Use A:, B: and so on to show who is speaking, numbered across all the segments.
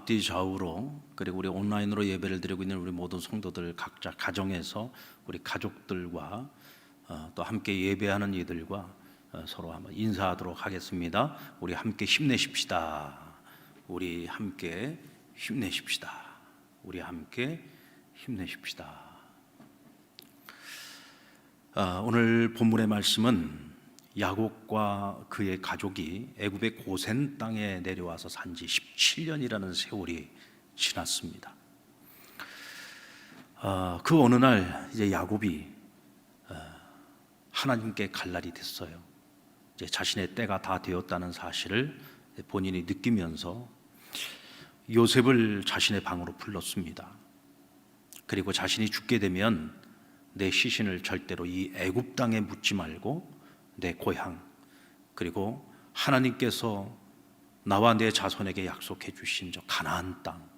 A: 앞뒤 좌우로, 그리고 우리 온라인으로 예배를 드리고 있는 우리 모든 성도들 각자 가정에서 우리 가족들과 또 함께 예배하는 이들과 서로 한번 인사하도록 하겠습니다. 우리 함께 힘내십시다. 우리 함께 힘내십시다. 우리 함께 힘내십시다. 오늘 본문의 말씀은 야곱과 그의 가족이 애굽의 고센 땅에 내려와서 산 지 17년이라는 세월이 지났습니다. 그 어느 날 이제 야곱이 하나님께 갈 날이 됐어요. 이제 자신의 때가 다 되었다는 사실을 본인이 느끼면서 요셉을 자신의 방으로 불렀습니다. 그리고 자신이 죽게 되면 내 시신을 절대로 이 애굽 땅에 묻지 말고 내 고향, 그리고 하나님께서 나와 내 자손에게 약속해 주신 저 가나안 땅,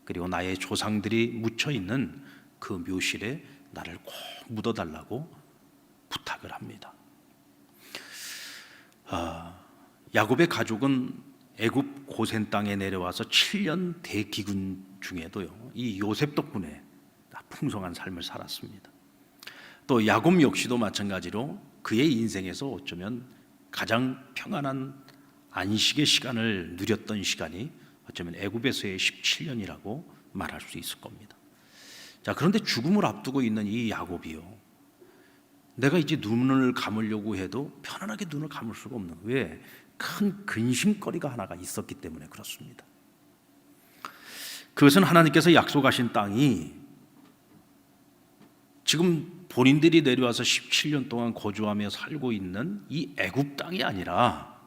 A: 그리고 나의 조상들이 묻혀 있는 그 묘실에 나를 꼭 묻어달라고 부탁을 합니다. 야곱의 가족은 애굽 고센 땅에 내려와서 7년 대기근 중에도요, 이 요셉 덕분에 풍성한 삶을 살았습니다. 또 야곱 역시도 마찬가지로 그의 인생에서 어쩌면 가장 평안한 안식의 시간을 누렸던 시간이 어쩌면 애굽에서의 17년이라고 말할 수 있을 겁니다. 자, 그런데 죽음을 앞두고 있는 이 야곱이요, 내가 이제 눈을 감으려고 해도 편안하게 눈을 감을 수가 없는, 왜? 큰 근심거리가 하나가 있었기 때문에 그렇습니다. 그것은 하나님께서 약속하신 땅이 지금 본인들이 내려와서 17년 동안 거주하며 살고 있는 이 애굽 땅이 아니라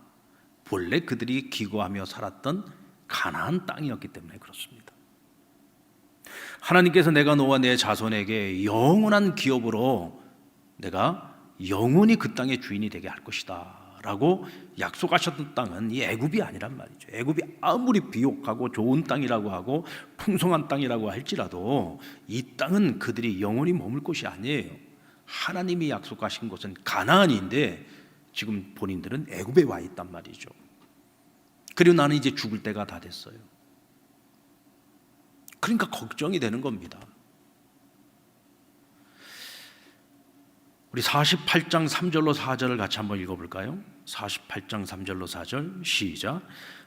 A: 본래 그들이 기거하며 살았던 가나안 땅이었기 때문에 그렇습니다. 하나님께서 내가 너와 내 자손에게 영원한 기업으로 내가 영원히 그 땅의 주인이 되게 할 것이다 라고 약속하셨던 땅은 이 애굽이 아니란 말이죠. 애굽이 아무리 비옥하고 좋은 땅이라고 하고 풍성한 땅이라고 할지라도 이 땅은 그들이 영원히 머물 곳이 아니에요. 하나님이 약속하신 곳은 가나안인데 지금 본인들은 애굽에 와 있단 말이죠. 그리고 나는 이제 죽을 때가 다 됐어요. 그러니까 걱정이 되는 겁니다. 우리 48장 3절로 4절을 같이 한번 읽어볼까요? 48장 3절로 4절 시작.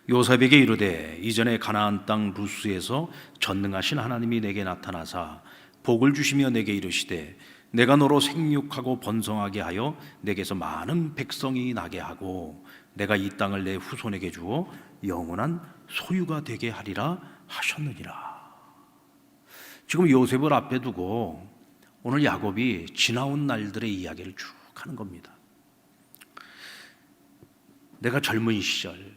A: 요셉에게 이르되 이전에 가나안 땅 루스에서 전능하신 하나님이 내게 나타나사 복을 주시며 내게 이르시되 내가 너로 생육하고 번성하게 하여 내게서 많은 백성이 나게 하고 내가 이 땅을 내 후손에게 주어 영원한 소유가 되게 하리라 하셨느니라. 지금 요셉을 앞에 두고 오늘 야곱이 지나온 날들의 이야기를 쭉 하는 겁니다. 내가 젊은 시절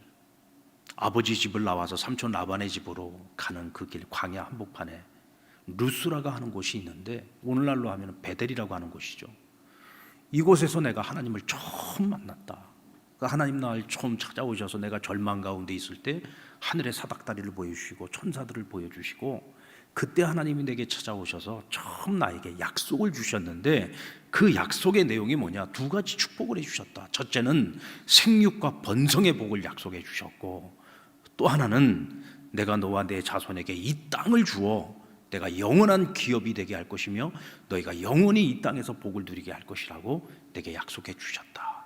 A: 아버지 집을 나와서 삼촌 라반의 집으로 가는 그 길 광야 한복판에 루스라가 하는 곳이 있는데 오늘날로 하면 베델이라고 하는 곳이죠. 이곳에서 내가 하나님을 처음 만났다. 하나님 날 처음 찾아오셔서 내가 절망 가운데 있을 때 하늘의 사닥다리를 보여주시고 천사들을 보여주시고 그때 하나님이 내게 찾아오셔서 처음 나에게 약속을 주셨는데 그 약속의 내용이 뭐냐? 두 가지 축복을 해주셨다. 첫째는 생육과 번성의 복을 약속해 주셨고 또 하나는 내가 너와 내 자손에게 이 땅을 주어 내가 영원한 기업이 되게 할 것이며 너희가 영원히 이 땅에서 복을 누리게 할 것이라고 내게 약속해 주셨다.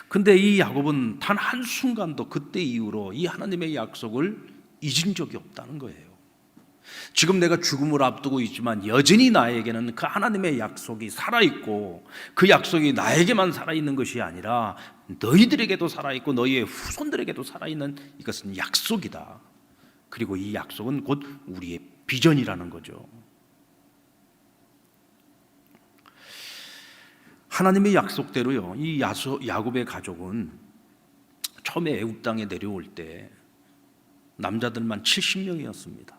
A: 근데 이 야곱은 단 한순간도 그때 이후로 이 하나님의 약속을 잊은 적이 없다는 거예요. 지금 내가 죽음을 앞두고 있지만 여전히 나에게는 그 하나님의 약속이 살아있고 그 약속이 나에게만 살아있는 것이 아니라 너희들에게도 살아있고 너희의 후손들에게도 살아있는 이것은 약속이다. 그리고 이 약속은 곧 우리의 비전이라는 거죠. 하나님의 약속대로요, 이 야곱의 가족은 처음에 애굽 땅에 내려올 때 남자들만 70명이었습니다.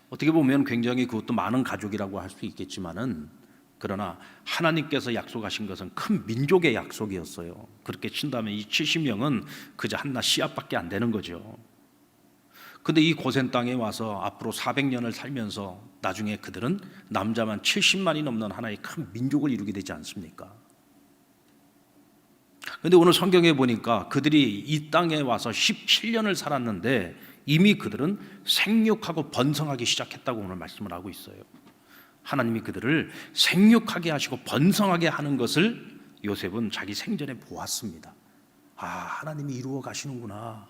A: 어떻게 보면 굉장히 그것도 많은 가족이라고 할 수 있겠지만은 그러나 하나님께서 약속하신 것은 큰 민족의 약속이었어요. 그렇게 친다면 이 70명은 그저 한낱 씨앗밖에 안 되는 거죠. 근데 이 고센 땅에 와서 앞으로 400년을 살면서 나중에 그들은 남자만 70만이 넘는 하나의 큰 민족을 이루게 되지 않습니까? 그런데 오늘 성경에 보니까 그들이 이 땅에 와서 17년을 살았는데 이미 그들은 생육하고 번성하기 시작했다고 오늘 말씀을 하고 있어요. 하나님이 그들을 생육하게 하시고 번성하게 하는 것을 요셉은 자기 생전에 보았습니다. 하나님이 이루어 가시는구나.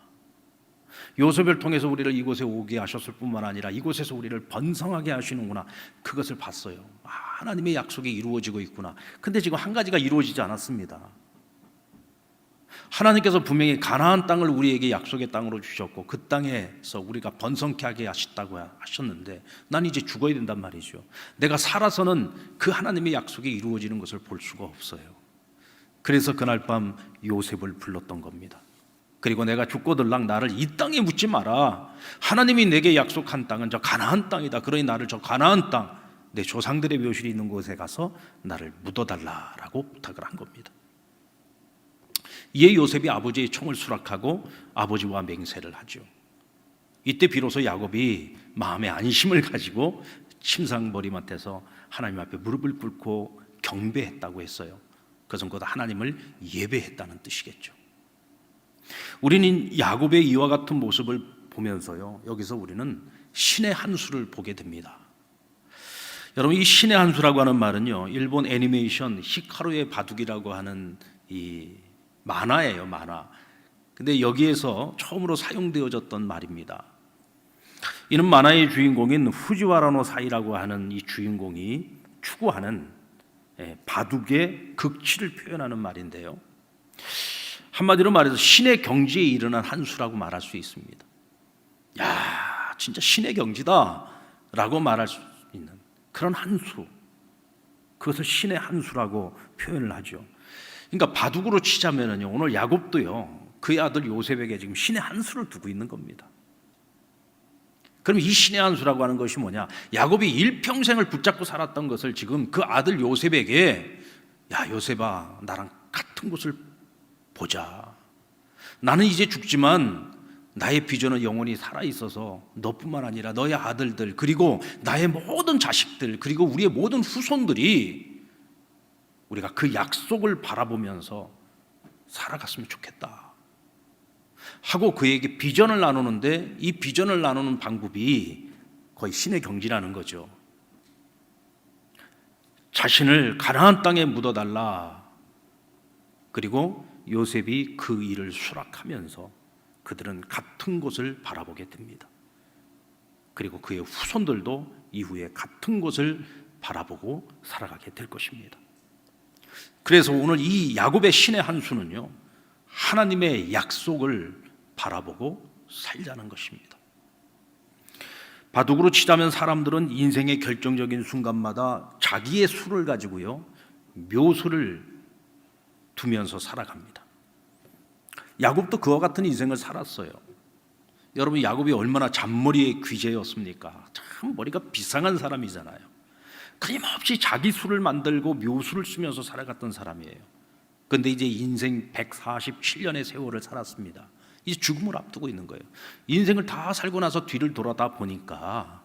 A: 요셉을 통해서 우리를 이곳에 오게 하셨을 뿐만 아니라 이곳에서 우리를 번성하게 하시는구나. 그것을 봤어요. 하나님의 약속이 이루어지고 있구나. 근데 지금 한 가지가 이루어지지 않았습니다. 하나님께서 분명히 가나안 땅을 우리에게 약속의 땅으로 주셨고 그 땅에서 우리가 번성케 하게 하셨다고 하셨는데 난 이제 죽어야 된단 말이죠. 내가 살아서는 그 하나님의 약속이 이루어지는 것을 볼 수가 없어요. 그래서 그날 밤 요셉을 불렀던 겁니다. 그리고 내가 죽고들랑 나를 이 땅에 묻지 마라. 하나님이 내게 약속한 땅은 저 가나안 땅이다. 그러니 나를 저 가나안 땅, 내 조상들의 묘실이 있는 곳에 가서 나를 묻어달라라고 부탁을 한 겁니다. 이에 요셉이 아버지의 총을 수락하고 아버지와 맹세를 하죠. 이때 비로소 야곱이 마음의 안심을 가지고 침상머리맡에서 하나님 앞에 무릎을 꿇고 경배했다고 했어요. 그것은 곧 하나님을 예배했다는 뜻이겠죠. 우리는 야곱의 이와 같은 모습을 보면서요, 여기서 우리는 신의 한 수를 보게 됩니다. 여러분, 이 신의 한 수라고 하는 말은요, 일본 애니메이션 히카루의 바둑이라고 하는 이 만화예요, 만화. 근데 여기에서 처음으로 사용되어졌던 말입니다. 이는 만화의 주인공인 후지와라노 사이라고 하는 이 주인공이 추구하는 바둑의 극치를 표현하는 말인데요. 한마디로 말해서 신의 경지에 일어난 한 수라고 말할 수 있습니다. 야, 진짜 신의 경지다 라고 말할 수 있는 그런 한 수, 그것을 신의 한 수라고 표현을 하죠. 그러니까 바둑으로 치자면요, 오늘 야곱도요, 그의 아들 요셉에게 지금 신의 한 수를 두고 있는 겁니다. 그럼 이 신의 한 수라고 하는 것이 뭐냐? 야곱이 일평생을 붙잡고 살았던 것을 지금 그 아들 요셉에게, 야 요셉아, 나랑 같은 곳을 보자. 나는 이제 죽지만 나의 비전은 영원히 살아있어서 너뿐만 아니라 너의 아들들, 그리고 나의 모든 자식들, 그리고 우리의 모든 후손들이 우리가 그 약속을 바라보면서 살아갔으면 좋겠다 하고 그에게 비전을 나누는데, 이 비전을 나누는 방법이 거의 신의 경지라는 거죠. 자신을 가나안 땅에 묻어달라. 그리고 요셉이 그 일을 수락하면서 그들은 같은 곳을 바라보게 됩니다. 그리고 그의 후손들도 이후에 같은 곳을 바라보고 살아가게 될 것입니다. 그래서 오늘 이 야곱의 신의 한 수는요, 하나님의 약속을 바라보고 살자는 것입니다. 바둑으로 치자면 사람들은 인생의 결정적인 순간마다 자기의 수를 가지고요, 묘수를 두면서 살아갑니다. 야곱도 그와 같은 인생을 살았어요. 여러분, 야곱이 얼마나 잔머리의 귀재였습니까? 참 머리가 비상한 사람이잖아요. 끊임없이 자기 수를 만들고 묘수를 쓰면서 살아갔던 사람이에요. 그런데 이제 인생 147년의 세월을 살았습니다. 이제 죽음을 앞두고 있는 거예요. 인생을 다 살고 나서 뒤를 돌아다 보니까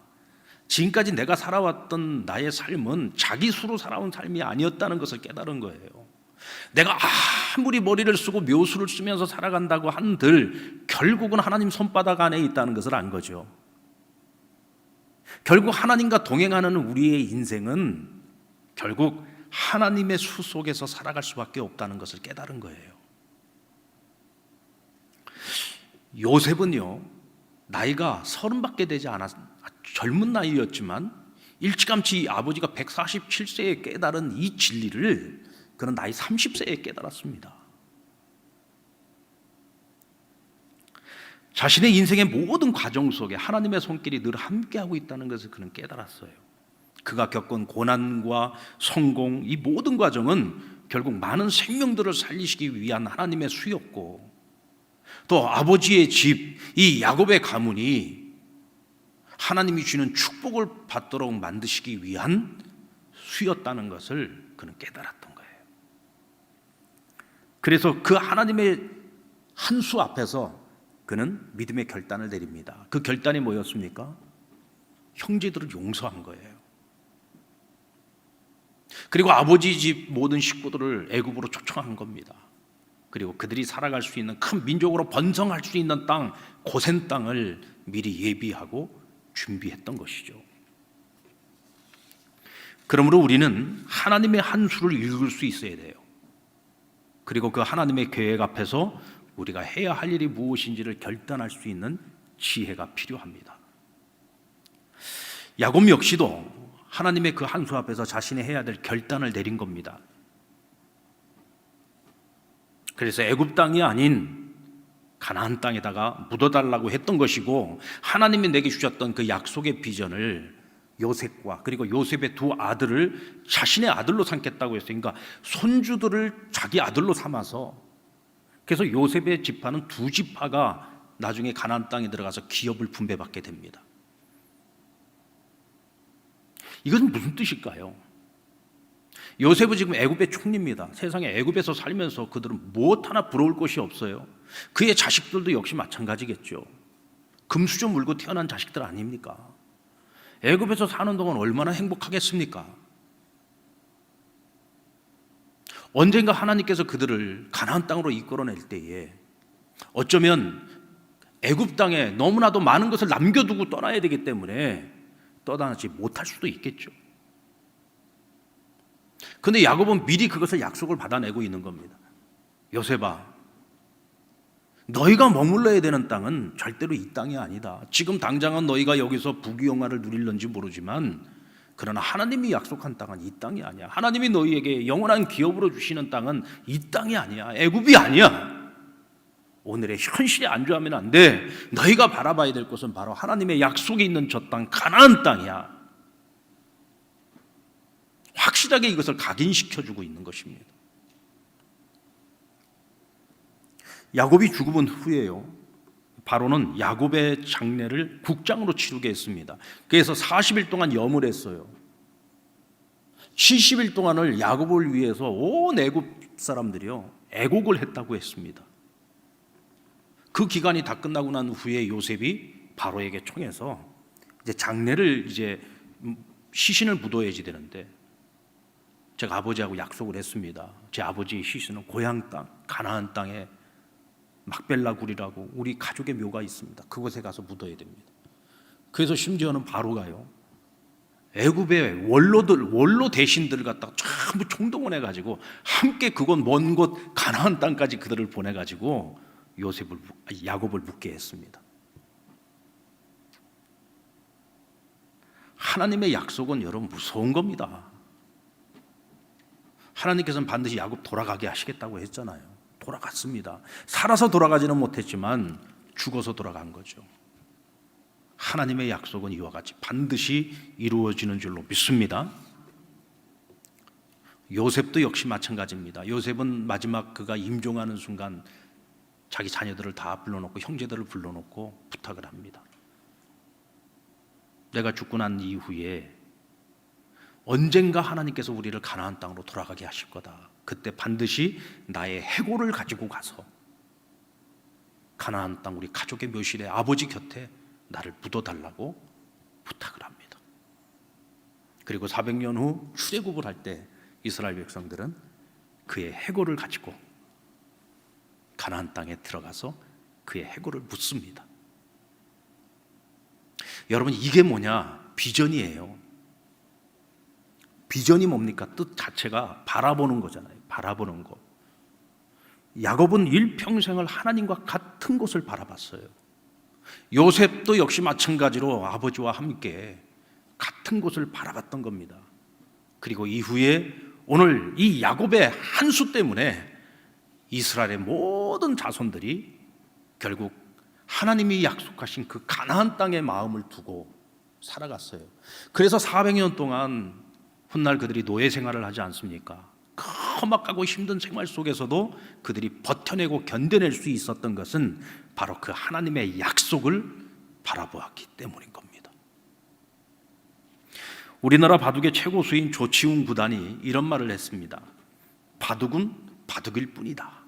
A: 지금까지 내가 살아왔던 나의 삶은 자기 수로 살아온 삶이 아니었다는 것을 깨달은 거예요. 내가 아무리 머리를 쓰고 묘수를 쓰면서 살아간다고 한들 결국은 하나님 손바닥 안에 있다는 것을 안 거죠. 결국 하나님과 동행하는 우리의 인생은 결국 하나님의 수 속에서 살아갈 수밖에 없다는 것을 깨달은 거예요. 요셉은요, 나이가 30밖에 되지 않았, 젊은 나이였지만 일찌감치 아버지가 147세에 깨달은 이 진리를 그는 나이 30세에 깨달았습니다. 자신의 인생의 모든 과정 속에 하나님의 손길이 늘 함께하고 있다는 것을 그는 깨달았어요. 그가 겪은 고난과 성공, 이 모든 과정은 결국 많은 생명들을 살리시기 위한 하나님의 수였고, 또 아버지의 집, 이 야곱의 가문이 하나님이 주는 축복을 받도록 만드시기 위한 수였다는 것을 그는 깨달았던 거예요. 그래서 그 하나님의 한 수 앞에서 그는 믿음의 결단을 내립니다. 그 결단이 뭐였습니까? 형제들을 용서한 거예요. 그리고 아버지 집 모든 식구들을 애굽으로 초청한 겁니다. 그리고 그들이 살아갈 수 있는 큰 민족으로 번성할 수 있는 땅, 고센 땅을 미리 예비하고 준비했던 것이죠. 그러므로 우리는 하나님의 한 수를 읽을 수 있어야 돼요. 그리고 그 하나님의 계획 앞에서 우리가 해야 할 일이 무엇인지를 결단할 수 있는 지혜가 필요합니다. 야곱 역시도 하나님의 그 한 수 앞에서 자신이 해야 될 결단을 내린 겁니다. 그래서 애굽 땅이 아닌 가나안 땅에다가 묻어달라고 했던 것이고, 하나님이 내게 주셨던 그 약속의 비전을 요셉과 그리고 요셉의 두 아들을 자신의 아들로 삼겠다고 했어요. 그러니까 손주들을 자기 아들로 삼아서, 그래서 요셉의 지파는 두 지파가 나중에 가나안 땅에 들어가서 기업을 분배받게 됩니다. 이것은 무슨 뜻일까요? 요셉은 지금 애굽의 총리입니다. 세상에 애굽에서 살면서 그들은 무엇 하나 부러울 것이 없어요. 그의 자식들도 역시 마찬가지겠죠. 금수저 물고 태어난 자식들 아닙니까? 애굽에서 사는 동안 얼마나 행복하겠습니까? 언젠가 하나님께서 그들을 가나안 땅으로 이끌어낼 때에 어쩌면 애굽 땅에 너무나도 많은 것을 남겨두고 떠나야 되기 때문에 떠나지 못할 수도 있겠죠. 그런데 야곱은 미리 그것을 약속을 받아내고 있는 겁니다. 요셉아, 너희가 머물러야 되는 땅은 절대로 이 땅이 아니다. 지금 당장은 너희가 여기서 부귀영화를 누릴런지 모르지만, 그러나 하나님이 약속한 땅은 이 땅이 아니야. 하나님이 너희에게 영원한 기업으로 주시는 땅은 이 땅이 아니야. 애굽이 아니야. 오늘의 현실에 안주하면 안 돼. 너희가 바라봐야 될 것은 바로 하나님의 약속이 있는 저 땅, 가나안 땅이야. 확실하게 이것을 각인시켜주고 있는 것입니다. 야곱이 죽은 후에요, 바로는 야곱의 장례를 국장으로 치르게 했습니다. 그래서 40일 동안 염을 했어요. 70일 동안을 야곱을 위해서 온 애굽 사람들이요 애곡을 했다고 했습니다. 그 기간이 다 끝나고 난 후에 요셉이 바로에게 청해서 이제 장례를 시신을 묻어야지 되는데, 제가 아버지하고 약속을 했습니다. 제 아버지의 시신은 고향 땅 가나안 땅에 막벨라 굴이라고 우리 가족의 묘가 있습니다. 그곳에 가서 묻어야 됩니다. 그래서 심지어는 바로가요, 애굽의 원로 대신들을 갖다가 전부 총동원해 가지고 함께 그곳 먼 곳 가나안 땅까지 그들을 보내 가지고 야곱을 묻게 했습니다. 하나님의 약속은 여러분 무서운 겁니다. 하나님께서는 반드시 야곱 돌아가게 하시겠다고 했잖아요. 돌아갔습니다. 살아서 돌아가지는 못했지만 죽어서 돌아간 거죠. 하나님의 약속은 이와 같이 반드시 이루어지는 줄로 믿습니다. 요셉도 역시 마찬가지입니다. 요셉은 마지막 그가 임종하는 순간 자기 자녀들을 다 불러놓고 형제들을 불러놓고 부탁을 합니다. 내가 죽고 난 이후에 언젠가 하나님께서 우리를 가나안 땅으로 돌아가게 하실 거다. 그때 반드시 나의 해골을 가지고 가서 가나안 땅 우리 가족의 묘실에 아버지 곁에 나를 묻어달라고 부탁을 합니다. 그리고 400년 후 출애굽을 할 때 이스라엘 백성들은 그의 해골을 가지고 가나안 땅에 들어가서 그의 해골을 묻습니다. 여러분, 이게 뭐냐? 비전이에요. 비전이 뭡니까? 뜻 자체가 바라보는 거잖아요. 바라보는 거. 야곱은 일평생을 하나님과 같은 곳을 바라봤어요. 요셉도 역시 마찬가지로 아버지와 함께 같은 곳을 바라봤던 겁니다. 그리고 이후에 오늘 이 야곱의 한 수 때문에 이스라엘의 모든 자손들이 결국 하나님이 약속하신 그 가나안 땅의 마음을 두고 살아갔어요. 그래서 400년 동안 훗날 그들이 노예 생활을 하지 않습니까? 험악하고 힘든 생활 속에서도 그들이 버텨내고 견뎌낼 수 있었던 것은 바로 그 하나님의 약속을 바라보았기 때문인 겁니다. 우리나라 바둑의 최고수인 조치웅 구단이 이런 말을 했습니다. 바둑은 바둑일 뿐이다.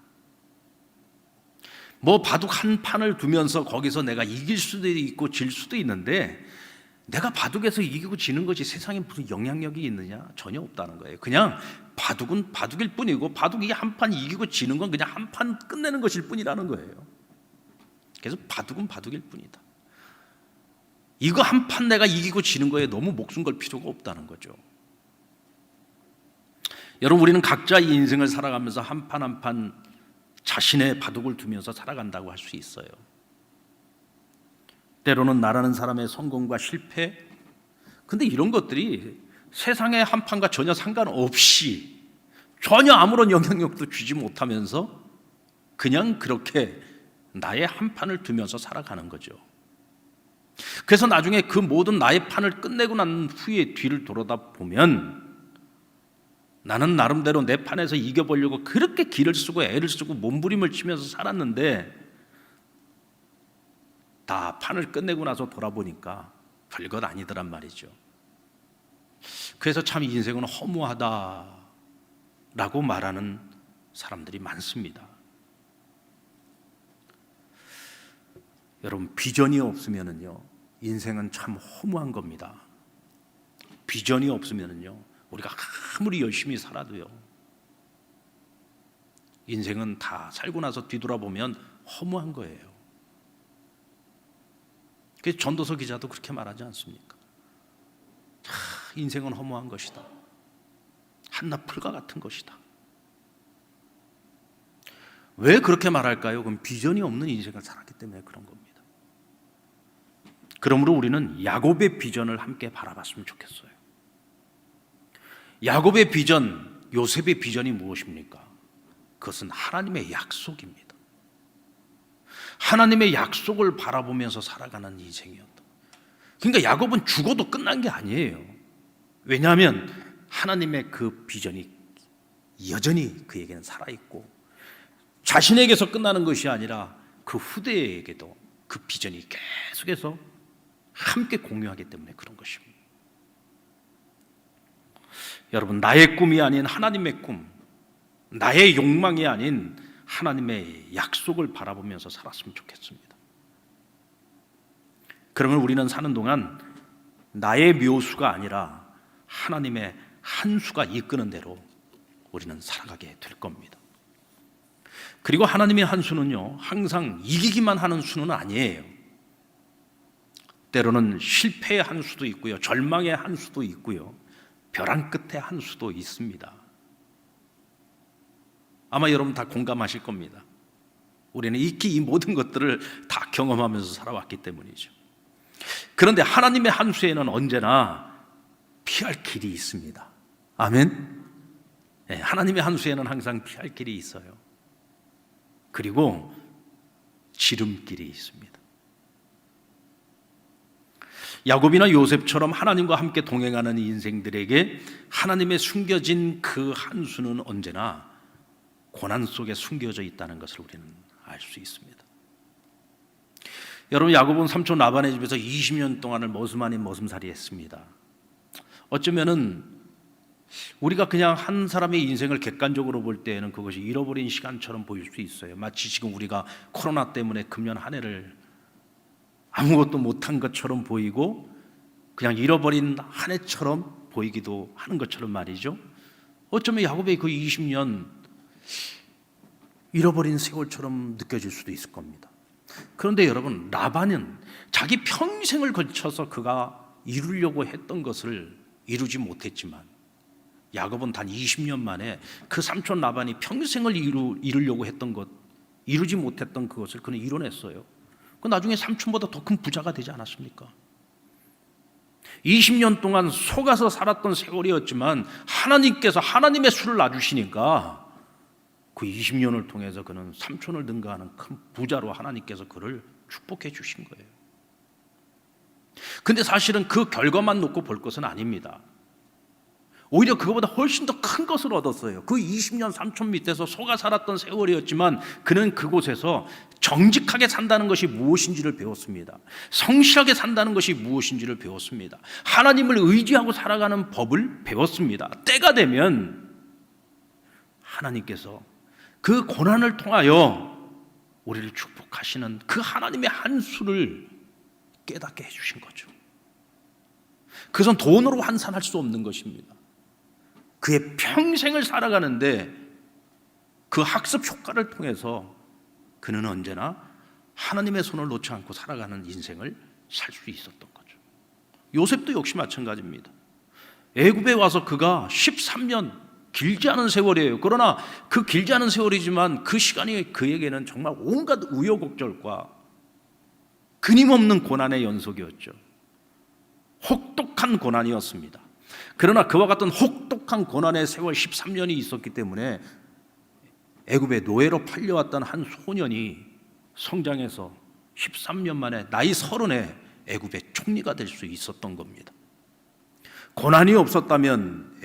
A: 바둑 한 판을 두면서 거기서 내가 이길 수도 있고 질 수도 있는데, 내가 바둑에서 이기고 지는 것이 세상에 무슨 영향력이 있느냐? 전혀 없다는 거예요. 그냥 바둑은 바둑일 뿐이고 바둑이 한 판 이기고 지는 건 그냥 한 판 끝내는 것일 뿐이라는 거예요. 그래서 바둑은 바둑일 뿐이다. 이거 한 판 내가 이기고 지는 거에 너무 목숨 걸 필요가 없다는 거죠. 여러분, 우리는 각자 이 인생을 살아가면서 한 판 한 판 자신의 바둑을 두면서 살아간다고 할 수 있어요. 때로는 나라는 사람의 성공과 실패, 근데 이런 것들이 세상의 한 판과 전혀 상관없이 전혀 아무런 영향력도 주지 못하면서 그냥 그렇게 나의 한 판을 두면서 살아가는 거죠. 그래서 나중에 그 모든 나의 판을 끝내고 난 후에 뒤를 돌아다 보면 나는 나름대로 내 판에서 이겨보려고 그렇게 기를 쓰고 애를 쓰고 몸부림을 치면서 살았는데 다 판을 끝내고 나서 돌아보니까 별것 아니더란 말이죠. 그래서 참 인생은 허무하다라고 말하는 사람들이 많습니다. 여러분, 비전이 없으면은요, 인생은 참 허무한 겁니다. 비전이 없으면은요, 우리가 아무리 열심히 살아도요, 인생은 다 살고 나서 뒤돌아보면 허무한 거예요. 그래서 전도서 기자도 그렇게 말하지 않습니까? 인생은 허무한 것이다. 한낱 풀과 같은 것이다. 왜 그렇게 말할까요? 그럼 비전이 없는 인생을 살았기 때문에 그런 겁니다. 그러므로 우리는 야곱의 비전을 함께 바라봤으면 좋겠어요. 야곱의 비전, 요셉의 비전이 무엇입니까? 그것은 하나님의 약속입니다. 하나님의 약속을 바라보면서 살아가는 인생이었다. 그러니까 야곱은 죽어도 끝난 게 아니에요. 왜냐하면 하나님의 그 비전이 여전히 그에게는 살아있고 자신에게서 끝나는 것이 아니라 그 후대에게도 그 비전이 계속해서 함께 공유하기 때문에 그런 것입니다. 여러분, 나의 꿈이 아닌 하나님의 꿈, 나의 욕망이 아닌 하나님의 약속을 바라보면서 살았으면 좋겠습니다. 그러면 우리는 사는 동안 나의 묘수가 아니라 하나님의 한 수가 이끄는 대로 우리는 살아가게 될 겁니다. 그리고 하나님의 한 수는요, 항상 이기기만 하는 수는 아니에요. 때로는 실패의 한 수도 있고요, 절망의 한 수도 있고요, 벼랑 끝의 한 수도 있습니다. 아마 여러분 다 공감하실 겁니다. 우리는 익히 이 모든 것들을 다 경험하면서 살아왔기 때문이죠. 그런데 하나님의 한 수에는 언제나 피할 길이 있습니다. 아멘. 네, 하나님의 한 수에는 항상 피할 길이 있어요. 그리고 지름길이 있습니다. 야곱이나 요셉처럼 하나님과 함께 동행하는 인생들에게 하나님의 숨겨진 그 한 수는 언제나 고난 속에 숨겨져 있다는 것을 우리는 알 수 있습니다. 여러분, 야곱은 삼촌 라반의 집에서 20년 동안을 머슴 아닌 머슴살이 했습니다. 어쩌면은 우리가 그냥 한 사람의 인생을 객관적으로 볼 때에는 그것이 잃어버린 시간처럼 보일 수 있어요. 마치 지금 우리가 코로나 때문에 금년 한 해를 아무것도 못한 것처럼 보이고 그냥 잃어버린 한 해처럼 보이기도 하는 것처럼 말이죠. 어쩌면 야곱의 그 20년 잃어버린 세월처럼 느껴질 수도 있을 겁니다. 그런데 여러분, 라반은 자기 평생을 걸쳐서 그가 이루려고 했던 것을 이루지 못했지만 야곱은 단 20년 만에 그 삼촌 라반이 평생을 이루려고 했던 것, 이루지 못했던 그것을 그는 이뤄냈어요. 그 나중에 삼촌보다 더 큰 부자가 되지 않았습니까? 20년 동안 속아서 살았던 세월이었지만 하나님께서 하나님의 수를 놔주시니까 그 20년을 통해서 그는 삼촌을 능가하는 큰 부자로 하나님께서 그를 축복해 주신 거예요. 근데 사실은 그 결과만 놓고 볼 것은 아닙니다. 오히려 그거보다 훨씬 더 큰 것을 얻었어요. 그 20년 삼촌 밑에서 속아 살았던 세월이었지만 그는 그곳에서 정직하게 산다는 것이 무엇인지를 배웠습니다. 성실하게 산다는 것이 무엇인지를 배웠습니다. 하나님을 의지하고 살아가는 법을 배웠습니다. 때가 되면 하나님께서 그 고난을 통하여 우리를 축복하시는 그 하나님의 한 수를 깨닫게 해주신 거죠. 그것은 돈으로 환산할 수 없는 것입니다. 그의 평생을 살아가는데 그 학습 효과를 통해서 그는 언제나 하나님의 손을 놓지 않고 살아가는 인생을 살 수 있었던 거죠. 요셉도 역시 마찬가지입니다. 애굽에 와서 그가 13년, 길지 않은 세월이에요. 그러나 그 길지 않은 세월이지만 그 시간이 그에게는 정말 온갖 우여곡절과 끊임없는 고난의 연속이었죠. 혹독한 고난이었습니다. 그러나 그와 같은 혹독한 고난의 세월 13년이 있었기 때문에 애굽의 노예로 팔려왔던 한 소년이 성장해서 13년 만에 나이 30에 애굽의 총리가 될 수 있었던 겁니다. 고난이 없었다면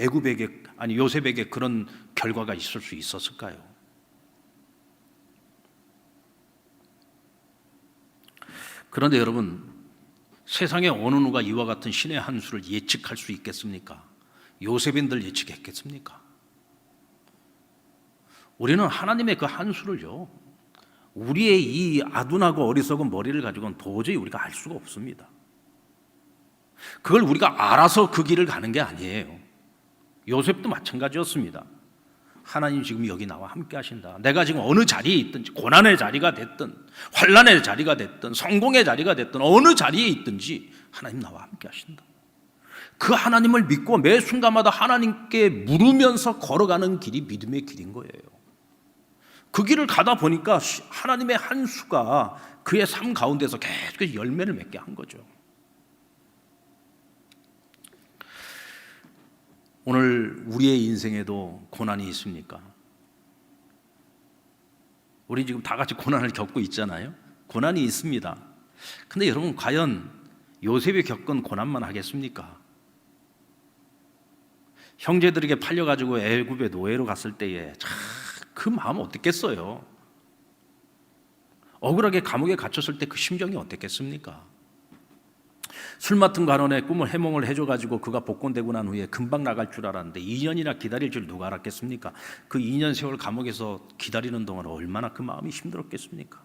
A: 요셉에게 그런 결과가 있을 수 있었을까요? 그런데 여러분, 세상에 어느 누가 이와 같은 신의 한 수를 예측할 수 있겠습니까? 요셉인들 예측했겠습니까? 우리는 하나님의 그 한 수를요, 우리의 이 아둔하고 어리석은 머리를 가지고는 도저히 우리가 알 수가 없습니다. 그걸 우리가 알아서 그 길을 가는 게 아니에요. 요셉도 마찬가지였습니다. 하나님 지금 여기 나와 함께 하신다. 내가 지금 어느 자리에 있든지, 고난의 자리가 됐든 환난의 자리가 됐든 성공의 자리가 됐든 어느 자리에 있든지 하나님 나와 함께 하신다. 그 하나님을 믿고 매 순간마다 하나님께 물으면서 걸어가는 길이 믿음의 길인 거예요. 그 길을 가다 보니까 하나님의 한 수가 그의 삶 가운데서 계속 열매를 맺게 한 거죠. 오늘 우리의 인생에도 고난이 있습니까? 우리 지금 다 같이 고난을 겪고 있잖아요. 고난이 있습니다. 근데 여러분, 과연 요셉이 겪은 고난만 하겠습니까? 형제들에게 팔려가지고 애굽의 노예로 갔을 때에 그 마음 어땠겠어요? 억울하게 감옥에 갇혔을 때 그 심정이 어땠겠습니까? 술 맡은 간원의 꿈을 해몽을 해줘가지고 그가 복권되고 난 후에 금방 나갈 줄 알았는데 2년이나 기다릴 줄 누가 알았겠습니까? 그 2년 세월 감옥에서 기다리는 동안 얼마나 그 마음이 힘들었겠습니까?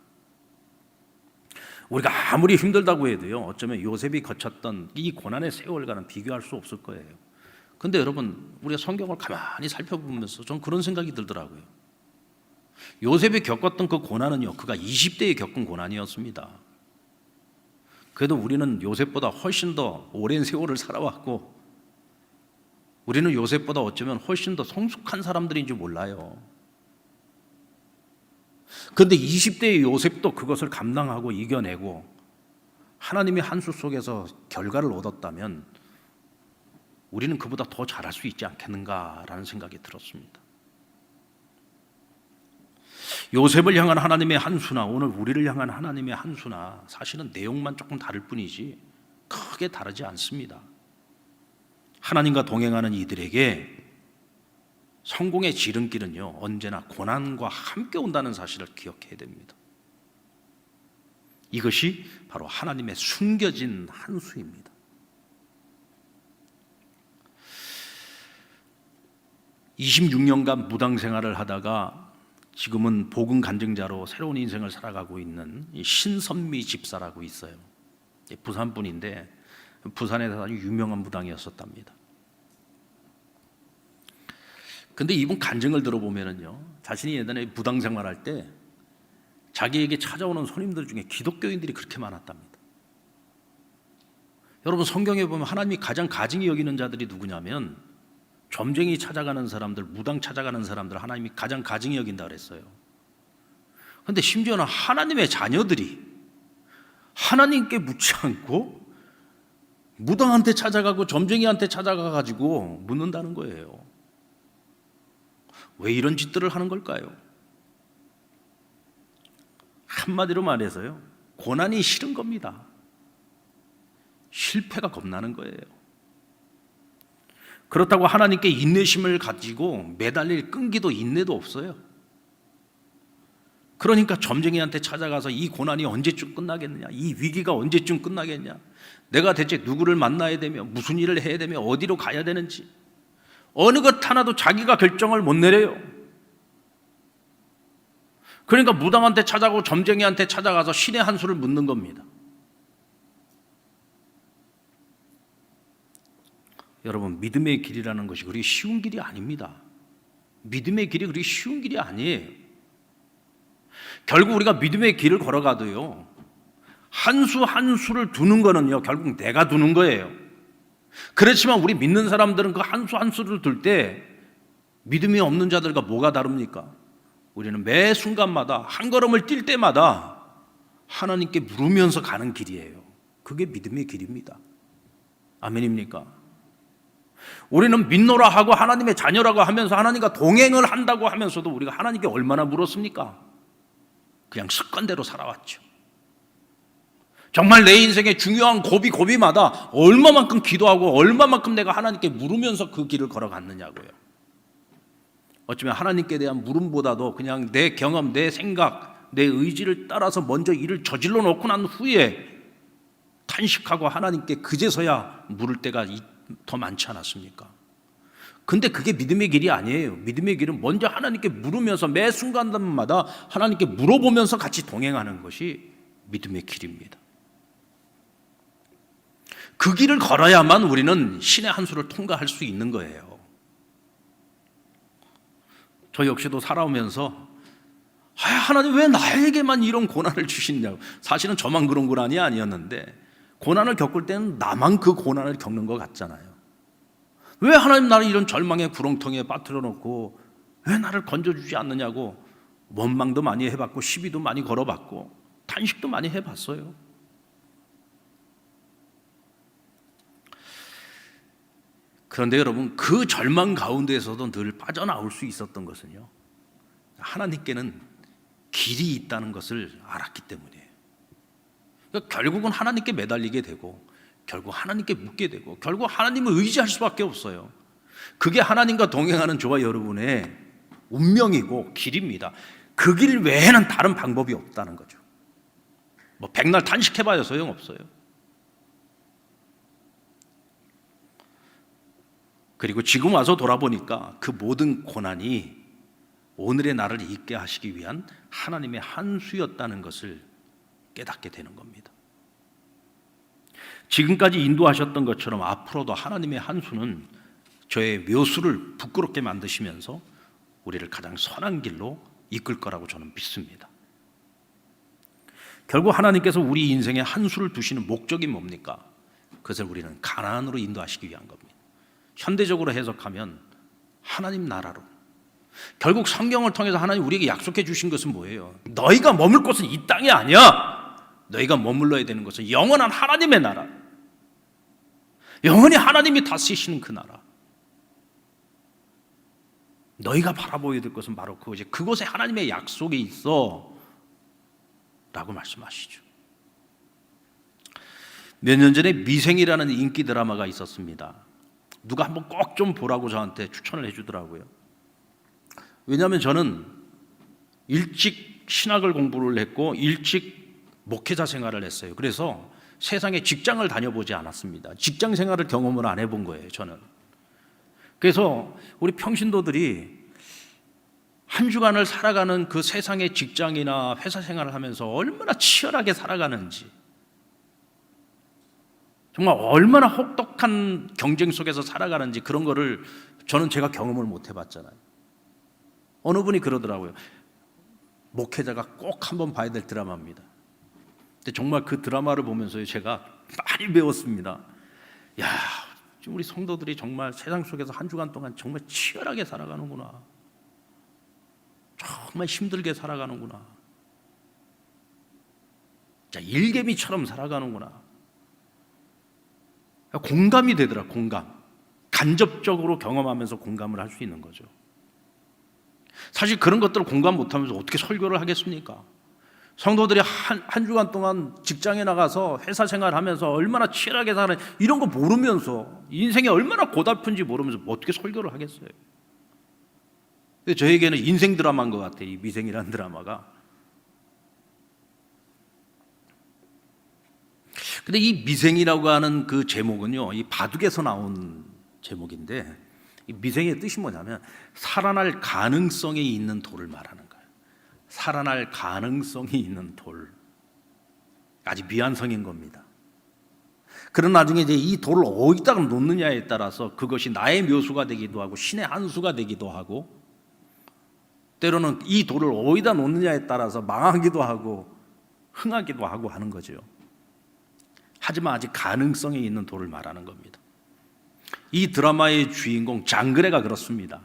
A: 우리가 아무리 힘들다고 해도요, 어쩌면 요셉이 거쳤던 이 고난의 세월과는 비교할 수 없을 거예요. 근데 여러분, 우리가 성경을 가만히 살펴보면서 전 그런 생각이 들더라고요. 요셉이 겪었던 그 고난은요, 그가 20대에 겪은 고난이었습니다. 그래도 우리는 요셉보다 훨씬 더 오랜 세월을 살아왔고, 우리는 요셉보다 어쩌면 훨씬 더 성숙한 사람들인 줄 몰라요. 그런데 20대의 요셉도 그것을 감당하고 이겨내고 하나님의 한 수 속에서 결과를 얻었다면 우리는 그보다 더 잘할 수 있지 않겠는가라는 생각이 들었습니다. 요셉을 향한 하나님의 한 수나 오늘 우리를 향한 하나님의 한 수나 사실은 내용만 조금 다를 뿐이지 크게 다르지 않습니다. 하나님과 동행하는 이들에게 성공의 지름길은요, 언제나 고난과 함께 온다는 사실을 기억해야 됩니다. 이것이 바로 하나님의 숨겨진 한 수입니다. (26년간) 무당 생활을 하다가 지금은 복음 간증자로 새로운 인생을 살아가고 있는 신선미 집사라고 있어요. 부산 분인데 부산에서 아주 유명한 무당이었었답니다. 근데 이분 간증을 들어보면은요, 자신이 예전에 무당 생활할 때 자기에게 찾아오는 손님들 중에 기독교인들이 그렇게 많았답니다. 여러분, 성경에 보면 하나님이 가장 가증히 여기는 자들이 누구냐면 점쟁이 찾아가는 사람들, 무당 찾아가는 사람들 하나님이 가장 가증히 여긴다 그랬어요. 그런데 심지어는 하나님의 자녀들이 하나님께 묻지 않고 무당한테 찾아가고 점쟁이한테 찾아가가지고 묻는다는 거예요. 왜 이런 짓들을 하는 걸까요? 한마디로 말해서요, 고난이 싫은 겁니다. 실패가 겁나는 거예요. 그렇다고 하나님께 인내심을 가지고 매달릴 끈기도 인내도 없어요. 그러니까 점쟁이한테 찾아가서 이 고난이 언제쯤 끝나겠느냐, 이 위기가 언제쯤 끝나겠냐, 내가 대체 누구를 만나야 되며 무슨 일을 해야 되며 어디로 가야 되는지 어느 것 하나도 자기가 결정을 못 내려요. 그러니까 무당한테 찾아가고 점쟁이한테 찾아가서 신의 한 수를 묻는 겁니다. 여러분, 믿음의 길이라는 것이 그리 쉬운 길이 아닙니다. 믿음의 길이 그리 쉬운 길이 아니에요. 결국 우리가 믿음의 길을 걸어가도요, 한 수 한 수를 두는 거는요, 결국 내가 두는 거예요. 그렇지만 우리 믿는 사람들은 그 한 수 한 수를 둘 때 믿음이 없는 자들과 뭐가 다릅니까? 우리는 매 순간마다 한 걸음을 뛸 때마다 하나님께 물으면서 가는 길이에요. 그게 믿음의 길입니다. 아멘입니까? 우리는 믿노라 하고 하나님의 자녀라고 하면서 하나님과 동행을 한다고 하면서도 우리가 하나님께 얼마나 물었습니까? 그냥 습관대로 살아왔죠. 정말 내 인생의 중요한 고비마다 얼마만큼 기도하고 얼마만큼 내가 하나님께 물으면서 그 길을 걸어갔느냐고요. 어쩌면 하나님께 대한 물음보다도 그냥 내 경험, 내 생각, 내 의지를 따라서 먼저 일을 저질러 놓고 난 후에 탄식하고 하나님께 그제서야 물을 때가 더 많지 않았습니까? 근데 그게 믿음의 길이 아니에요. 믿음의 길은 먼저 하나님께 물으면서 매 순간마다 하나님께 물어보면서 같이 동행하는 것이 믿음의 길입니다. 그 길을 걸어야만 우리는 신의 한 수를 통과할 수 있는 거예요. 저 역시도 살아오면서 하나님 왜 나에게만 이런 고난을 주시냐고. 사실은 저만 그런 고난이 아니었는데 고난을 겪을 때는 나만 그 고난을 겪는 것 같잖아요. 왜 하나님 나를 이런 절망의 구렁텅이에 빠뜨려 놓고 왜 나를 건져주지 않느냐고 원망도 많이 해봤고 시비도 많이 걸어봤고 탄식도 많이 해봤어요. 그런데 여러분, 그 절망 가운데에서도 늘 빠져나올 수 있었던 것은요, 하나님께는 길이 있다는 것을 알았기 때문이에요. 그러니까 결국은 하나님께 매달리게 되고 결국 하나님께 묻게 되고 결국 하나님을 의지할 수밖에 없어요. 그게 하나님과 동행하는 저와 여러분의 운명이고 길입니다. 그 길 외에는 다른 방법이 없다는 거죠. 뭐 백날 탄식해봐야 소용없어요. 그리고 지금 와서 돌아보니까 그 모든 고난이 오늘의 나를 있게 하시기 위한 하나님의 한 수였다는 것을 깨닫게 되는 겁니다. 지금까지 인도하셨던 것처럼 앞으로도 하나님의 한 수는 저의 묘수를 부끄럽게 만드시면서 우리를 가장 선한 길로 이끌 거라고 저는 믿습니다. 결국 하나님께서 우리 인생에 한 수를 두시는 목적이 뭡니까? 그것을 우리는 가나안으로 인도하시기 위한 겁니다. 현대적으로 해석하면 하나님 나라로. 결국 성경을 통해서 하나님 우리에게 약속해 주신 것은 뭐예요? 너희가 머물 곳은 이 땅이 아니야. 너희가 머물러야 되는 것은 영원한 하나님의 나라, 영원히 하나님이 다스리시는 그 나라. 너희가 바라보아야 될 것은 바로 그것이, 그곳에 하나님의 약속이 있어 라고 말씀하시죠. 몇 년 전에 미생이라는 인기 드라마가 있었습니다. 누가 한번 꼭 좀 보라고 저한테 추천을 해주더라고요. 왜냐하면 저는 일찍 신학을 공부를 했고 일찍 목회자 생활을 했어요. 그래서 세상에 직장을 다녀보지 않았습니다. 직장 생활을 경험을 안 해본 거예요, 저는. 그래서 우리 평신도들이 한 주간을 살아가는 그 세상의 직장이나 회사 생활을 하면서 얼마나 치열하게 살아가는지, 정말 얼마나 혹독한 경쟁 속에서 살아가는지, 그런 거를 저는 제가 경험을 못 해봤잖아요. 어느 분이 그러더라고요. 목회자가 꼭 한번 봐야 될 드라마입니다. 근데 정말 그 드라마를 보면서 제가 많이 배웠습니다. 야, 지금 우리 성도들이 정말 세상 속에서 한 주간 동안 정말 치열하게 살아가는구나. 정말 힘들게 살아가는구나. 자, 일개미처럼 살아가는구나. 공감이 되더라, 공감. 간접적으로 경험하면서 공감을 할 수 있는 거죠. 사실 그런 것들을 공감 못하면서 어떻게 설교를 하겠습니까? 성도들이 한 주간 동안 직장에 나가서 회사 생활하면서 얼마나 치열하게 사는, 이런 거 모르면서 인생이 얼마나 고달픈지 모르면서 어떻게 설교를 하겠어요? 근데 저에게는 인생 드라마인 것 같아요, 이 미생이라는 드라마가. 근데 이 미생이라고 하는 그 제목은요, 이 바둑에서 나온 제목인데, 이 미생의 뜻이 뭐냐면 살아날 가능성이 있는 돌을 말하는 거예요. 살아날 가능성이 있는 돌. 아주 미완성인 겁니다. 그런 나중에 이제 이 돌을 어디다가 놓느냐에 따라서 그것이 나의 묘수가 되기도 하고 신의 한 수가 되기도 하고, 때로는 이 돌을 어디다 놓느냐에 따라서 망하기도 하고 흥하기도 하고 하는 거죠. 하지만 아직 가능성이 있는 돌을 말하는 겁니다. 이 드라마의 주인공 장그래가 그렇습니다.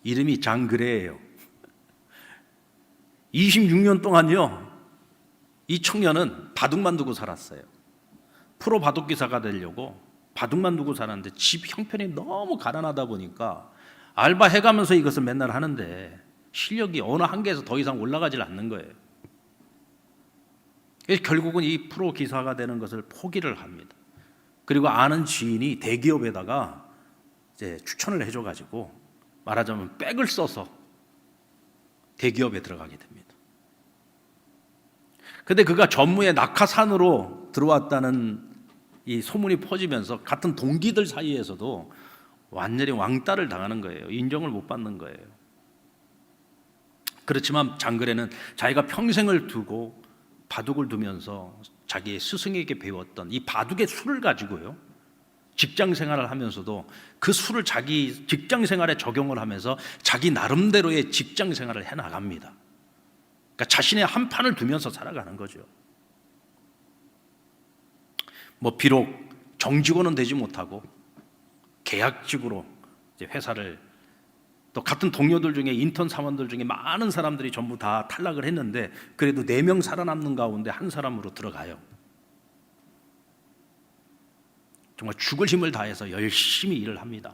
A: 이름이 장그래예요. 26년 동안요, 이 청년은 바둑만 두고 살았어요. 프로 바둑기사가 되려고 바둑만 두고 살았는데 집 형편이 너무 가난하다 보니까 알바 해가면서 이것을 맨날 하는데 실력이 어느 한계에서 더 이상 올라가질 않는 거예요. 그래서 결국은 이 프로 기사가 되는 것을 포기를 합니다. 그리고 아는 지인이 대기업에다가 이제 추천을 해줘가지고 말하자면 백을 써서 대기업에 들어가게 됩니다. 근데 그가 전무의 낙하산으로 들어왔다는 이 소문이 퍼지면서 같은 동기들 사이에서도 완전히 왕따를 당하는 거예요. 인정을 못 받는 거예요. 그렇지만 장그래는 자기가 평생을 두고 바둑을 두면서 자기의 스승에게 배웠던 이 바둑의 수를 가지고요, 직장 생활을 하면서도 그 수를 자기 직장 생활에 적용을 하면서 자기 나름대로의 직장 생활을 해나갑니다. 그러니까 자신의 한 판을 두면서 살아가는 거죠. 뭐 비록 정직원은 되지 못하고 계약직으로 이제 회사를, 또 같은 동료들 중에 인턴 사원들 중에 많은 사람들이 전부 다 탈락을 했는데 그래도 4명 살아남는 가운데 한 사람으로 들어가요. 정말 죽을 힘을 다해서 열심히 일을 합니다.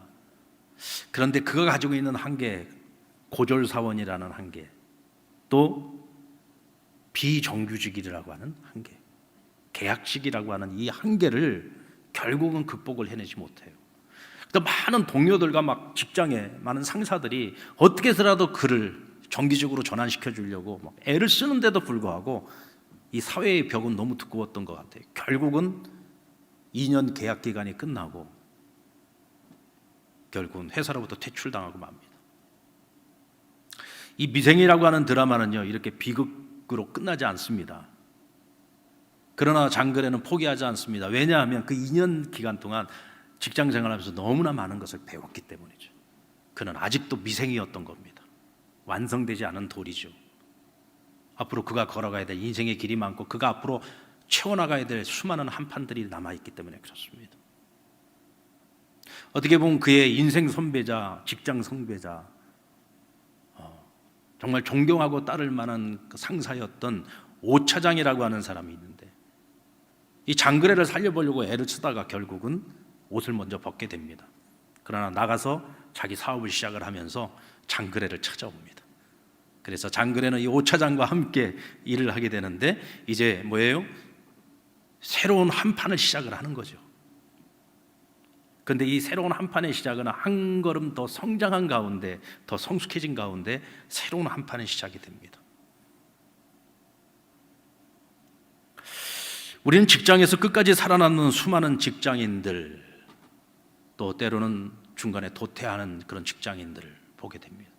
A: 그런데 그가 가지고 있는 한계, 고졸사원이라는 한계, 또 비정규직이라고 하는 한계, 계약직이라고 하는 이 한계를 결국은 극복을 해내지 못해요. 또 많은 동료들과 막 직장에 많은 상사들이 어떻게 해서라도 그를 정기적으로 전환시켜 주려고 막 애를 쓰는데도 불구하고 이 사회의 벽은 너무 두꺼웠던 것 같아요. 결국은 2년 계약 기간이 끝나고 결국은 회사로부터 퇴출당하고 맙니다. 이 미생이라고 하는 드라마는요, 이렇게 비극으로 끝나지 않습니다. 그러나 장그래는 포기하지 않습니다. 왜냐하면 그 2년 기간 동안 직장 생활하면서 너무나 많은 것을 배웠기 때문이죠. 그는 아직도 미생이었던 겁니다. 완성되지 않은 돌이죠. 앞으로 그가 걸어가야 될 인생의 길이 많고 그가 앞으로 채워나가야 될 수많은 한판들이 남아있기 때문에 그렇습니다. 어떻게 보면 그의 인생 선배자, 직장 선배자, 정말 존경하고 따를 만한 그 상사였던 오 차장이라고 하는 사람이 있는데, 이 장그래를 살려보려고 애를 쓰다가 결국은 옷을 먼저 벗게 됩니다. 그러나 나가서 자기 사업을 시작을 하면서 장그래를 찾아옵니다. 그래서 장그래는 이 오 차장과 함께 일을 하게 되는데 이제 뭐예요? 새로운 한 판을 시작을 하는 거죠. 그런데 이 새로운 한 판의 시작은 한 걸음 더 성장한 가운데, 더 성숙해진 가운데 새로운 한 판의 시작이 됩니다. 우리는 직장에서 끝까지 살아남는 수많은 직장인들, 또 때로는 중간에 도태하는 그런 직장인들을 보게 됩니다.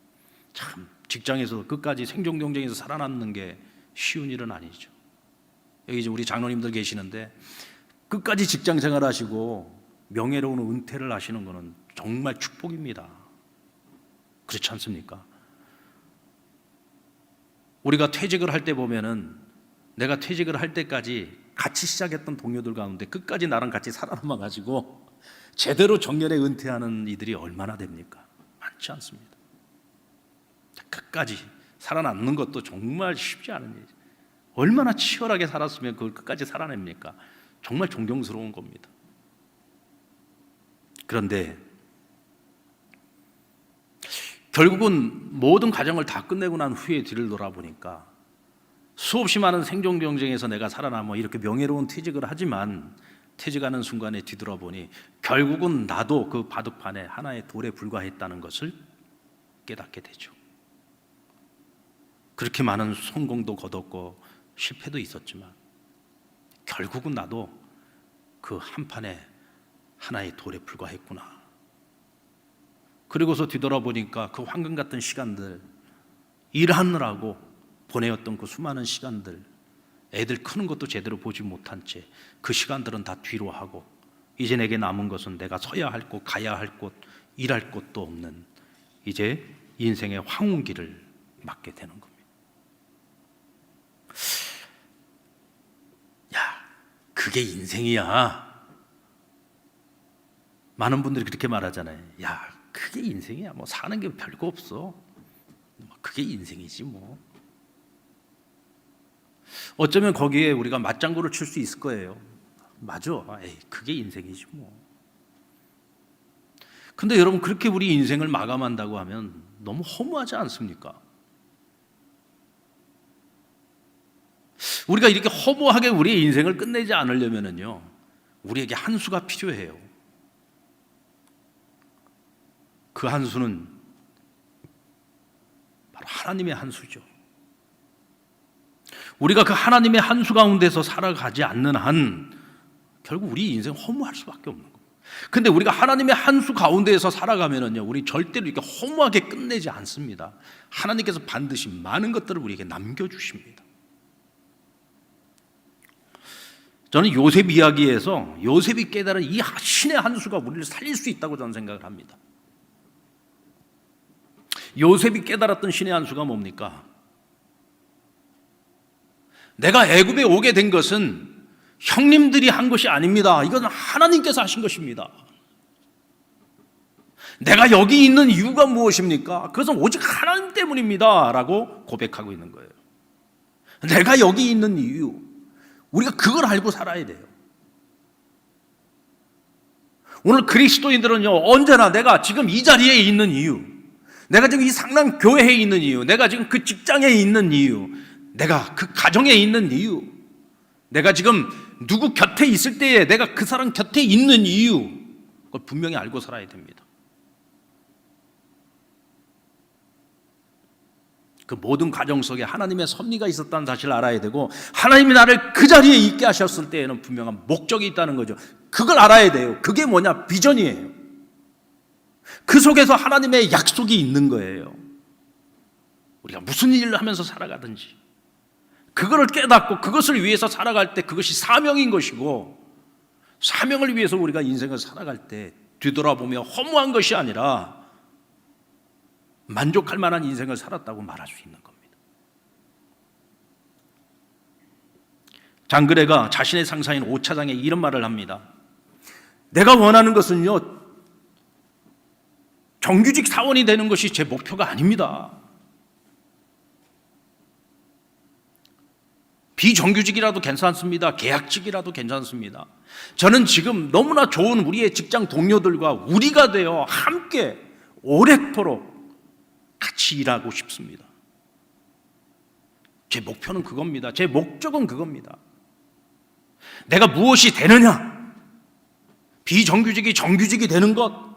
A: 참 직장에서 끝까지 생존 경쟁에서 살아남는 게 쉬운 일은 아니죠. 여기 이제 우리 장로님들 계시는데 끝까지 직장 생활하시고 명예로운 은퇴를 하시는 것은 정말 축복입니다. 그렇지 않습니까? 우리가 퇴직을 할 때 보면은 내가 퇴직을 할 때까지 같이 시작했던 동료들 가운데 끝까지 나랑 같이 살아남아 가지고 제대로 정년에 은퇴하는 이들이 얼마나 됩니까? 많지 않습니다. 끝까지 살아남는 것도 정말 쉽지 않은 일이죠. 얼마나 치열하게 살았으면 그걸 끝까지 살아냅니까? 정말 존경스러운 겁니다. 그런데 결국은 모든 과정을 다 끝내고 난 후에 뒤를 돌아보니까 수없이 많은 생존 경쟁에서 내가 살아남아 이렇게 명예로운 퇴직을 하지만 퇴직하는 순간에 뒤돌아보니 결국은 나도 그 바둑판에 하나의 돌에 불과했다는 것을 깨닫게 되죠. 그렇게 많은 성공도 거뒀고 실패도 있었지만 결국은 나도 그 한 판에 하나의 돌에 불과했구나. 그리고서 뒤돌아보니까 그 황금 같은 시간들, 일하느라고 보내었던 그 수많은 시간들, 애들 크는 것도 제대로 보지 못한 채 그 시간들은 다 뒤로 하고 이제 내게 남은 것은 내가 서야 할 곳, 가야 할 곳, 일할 곳도 없는 이제 인생의 황혼기를 맞게 되는 겁니다. 야, 그게 인생이야. 많은 분들이 그렇게 말하잖아요. 야, 그게 인생이야. 뭐 사는 게 별거 없어. 그게 인생이지 뭐. 어쩌면 거기에 우리가 맞장구를 칠 수 있을 거예요. 맞아. 에이, 그게 인생이지 뭐. 근데 여러분, 그렇게 우리 인생을 마감한다고 하면 너무 허무하지 않습니까? 우리가 이렇게 허무하게 우리의 인생을 끝내지 않으려면요, 우리에게 한 수가 필요해요. 그 한 수는 바로 하나님의 한 수죠. 우리가 그 하나님의 한 수 가운데서 살아가지 않는 한 결국 우리 인생 허무할 수밖에 없는 거예요. 근데 우리가 하나님의 한 수 가운데에서 살아가면은요, 우리 절대로 이렇게 허무하게 끝내지 않습니다. 하나님께서 반드시 많은 것들을 우리에게 남겨주십니다. 저는 요셉 이야기에서 요셉이 깨달은 이 신의 한 수가 우리를 살릴 수 있다고 저는 생각을 합니다. 요셉이 깨달았던 신의 한 수가 뭡니까? 내가 애굽에 오게 된 것은 형님들이 한 것이 아닙니다. 이것은 하나님께서 하신 것입니다. 내가 여기 있는 이유가 무엇입니까? 그것은 오직 하나님 때문입니다 라고 고백하고 있는 거예요. 내가 여기 있는 이유, 우리가 그걸 알고 살아야 돼요. 오늘 그리스도인들은요, 언제나 내가 지금 이 자리에 있는 이유, 내가 지금 이 상랑 교회에 있는 이유, 내가 지금 그 직장에 있는 이유, 내가 그 가정에 있는 이유, 내가 지금 누구 곁에 있을 때에 내가 그 사람 곁에 있는 이유, 그걸 분명히 알고 살아야 됩니다. 그 모든 과정 속에 하나님의 섭리가 있었다는 사실을 알아야 되고, 하나님이 나를 그 자리에 있게 하셨을 때에는 분명한 목적이 있다는 거죠. 그걸 알아야 돼요. 그게 뭐냐? 비전이에요. 그 속에서 하나님의 약속이 있는 거예요. 우리가 무슨 일을 하면서 살아가든지 그거를 깨닫고 그것을 위해서 살아갈 때 그것이 사명인 것이고, 사명을 위해서 우리가 인생을 살아갈 때 뒤돌아보며 허무한 것이 아니라 만족할 만한 인생을 살았다고 말할 수 있는 겁니다. 장그래가 자신의 상사인 오차장에 이런 말을 합니다. 내가 원하는 것은요, 정규직 사원이 되는 것이 제 목표가 아닙니다. 비정규직이라도 괜찮습니다. 계약직이라도 괜찮습니다. 저는 지금 너무나 좋은 우리의 직장 동료들과 우리가 되어 함께 오래도록 같이 일하고 싶습니다. 제 목표는 그겁니다. 제 목적은 그겁니다. 내가 무엇이 되느냐? 비정규직이 정규직이 되는 것,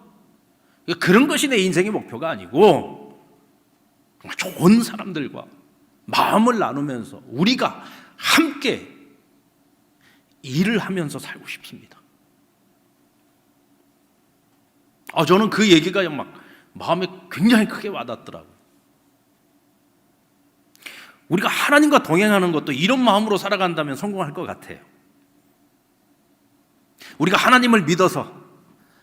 A: 그런 것이 내 인생의 목표가 아니고, 정말 좋은 사람들과 마음을 나누면서 우리가 함께 일을 하면서 살고 싶습니다. 저는 그 얘기가 막 마음에 굉장히 크게 와닿더라고요. 우리가 하나님과 동행하는 것도 이런 마음으로 살아간다면 성공할 것 같아요. 우리가 하나님을 믿어서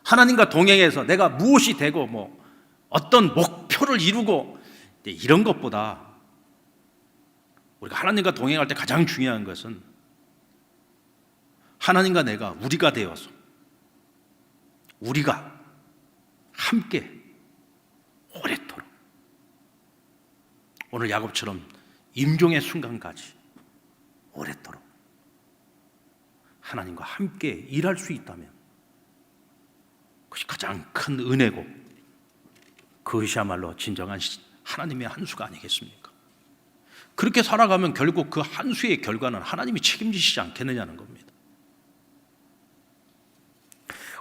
A: 하나님과 동행해서 내가 무엇이 되고 뭐 어떤 목표를 이루고 이런 것보다 우리가 하나님과 동행할 때 가장 중요한 것은 하나님과 내가 우리가 되어서 우리가 함께 오랫도록, 오늘 야곱처럼 임종의 순간까지 오랫도록 하나님과 함께 일할 수 있다면 그것이 가장 큰 은혜고, 그것이야말로 진정한 하나님의 한 수가 아니겠습니까? 그렇게 살아가면 결국 그 한 수의 결과는 하나님이 책임지시지 않겠느냐는 겁니다.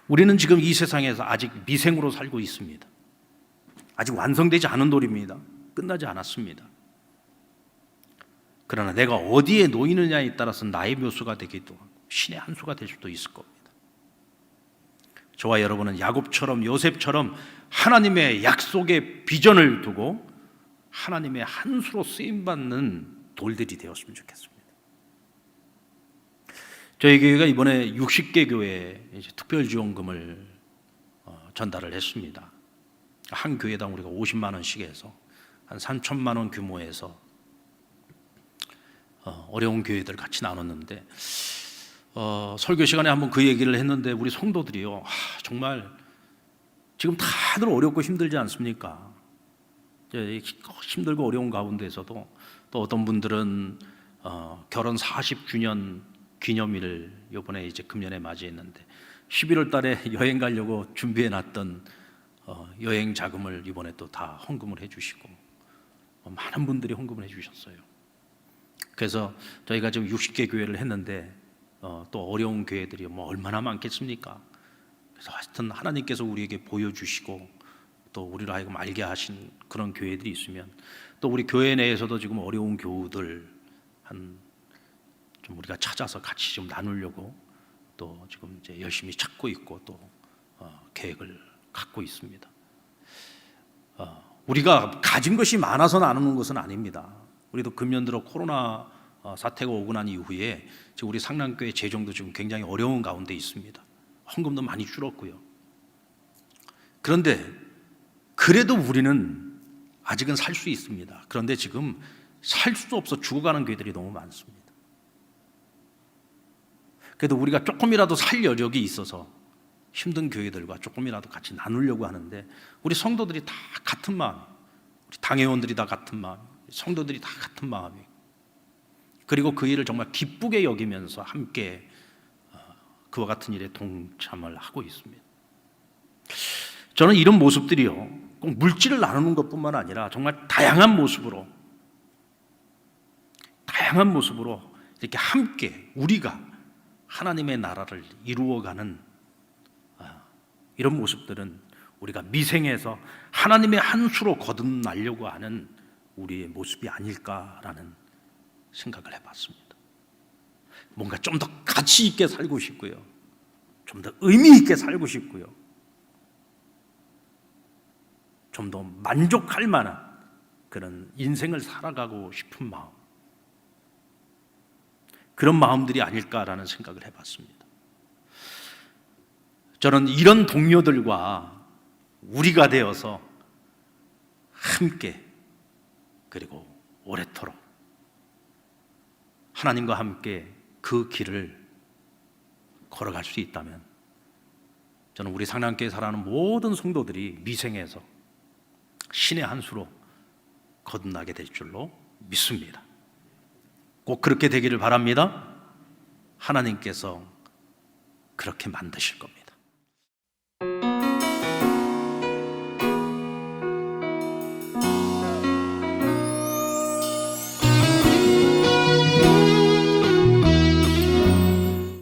A: 우리는 지금 이 세상에서 아직 미생으로 살고 있습니다. 아직 완성되지 않은 돌입니다. 끝나지 않았습니다. 그러나 내가 어디에 놓이느냐에 따라서 나의 묘수가 되기도 하고 신의 한 수가 될 수도 있을 겁니다. 저와 여러분은 야곱처럼 요셉처럼 하나님의 약속의 비전을 두고 하나님의 한 수로 쓰임받는 돌들이 되었으면 좋겠습니다. 저희 교회가 이번에 60개 교회에 특별지원금을 전달을 했습니다. 한 교회당 우리가 50만 원씩 해서 한 3천만 원 규모에서 어려운 교회들 같이 나눴는데 설교 시간에 한번 그 얘기를 했는데 우리 성도들이요, 정말 지금 다들 어렵고 힘들지 않습니까? 힘들고 어려운 가운데서도 또 어떤 분들은 결혼 40주년 기념일을 이번에 이제 금년에 맞이했는데 11월 달에 여행 가려고 준비해 놨던 여행 자금을 이번에 또 다 헌금을 해주시고 많은 분들이 헌금을 해주셨어요. 그래서 저희가 지금 60개 교회를 했는데 또 어려운 교회들이 뭐 얼마나 많겠습니까? 그래서 하여튼 하나님께서 우리에게 보여주시고 또 우리를 하여금 알게 하신 그런 교회들이 있으면 또 우리 교회 내에서도 지금 어려운 교우들 좀 우리가 찾아서 같이 좀 나누려고 또 지금 이제 열심히 찾고 있고 또 계획을 갖고 있습니다. 우리가 가진 것이 많아서 나누는 것은 아닙니다. 우리도 금년 들어 코로나 사태가 오고 난 이후에 지금 우리 상남교회 재정도 지금 굉장히 어려운 가운데 있습니다. 헌금도 많이 줄었고요. 그런데 그래도 우리는 아직은 살 수 있습니다. 그런데 지금 살 수 없어 죽어가는 교회들이 너무 많습니다. 그래도 우리가 조금이라도 살 여력이 있어서 힘든 교회들과 조금이라도 같이 나누려고 하는데 우리 성도들이 다 같은 마음, 우리 당회원들이 다 같은 마음, 성도들이 다 같은 마음이, 그리고 그 일을 정말 기쁘게 여기면서 함께 그와 같은 일에 동참을 하고 있습니다. 저는 이런 모습들이요, 꼭 물질을 나누는 것뿐만 아니라 정말 다양한 모습으로 이렇게 함께 우리가 하나님의 나라를 이루어가는 이런 모습들은 우리가 미생에서 하나님의 한 수로 거듭나려고 하는 우리의 모습이 아닐까라는 생각을 해봤습니다. 뭔가 좀 더 가치 있게 살고 싶고요, 좀 더 의미 있게 살고 싶고요, 좀 더 만족할 만한 그런 인생을 살아가고 싶은 마음, 그런 마음들이 아닐까라는 생각을 해봤습니다. 저는 이런 동료들과 우리가 되어서 함께 그리고 오래도록 하나님과 함께 그 길을 걸어갈 수 있다면 저는 우리 상남교회 살아가는 모든 성도들이 미생에서 신의 한 수로 거듭나게 될 줄로 믿습니다. 꼭 그렇게 되기를 바랍니다. 하나님께서 그렇게 만드실 겁니다.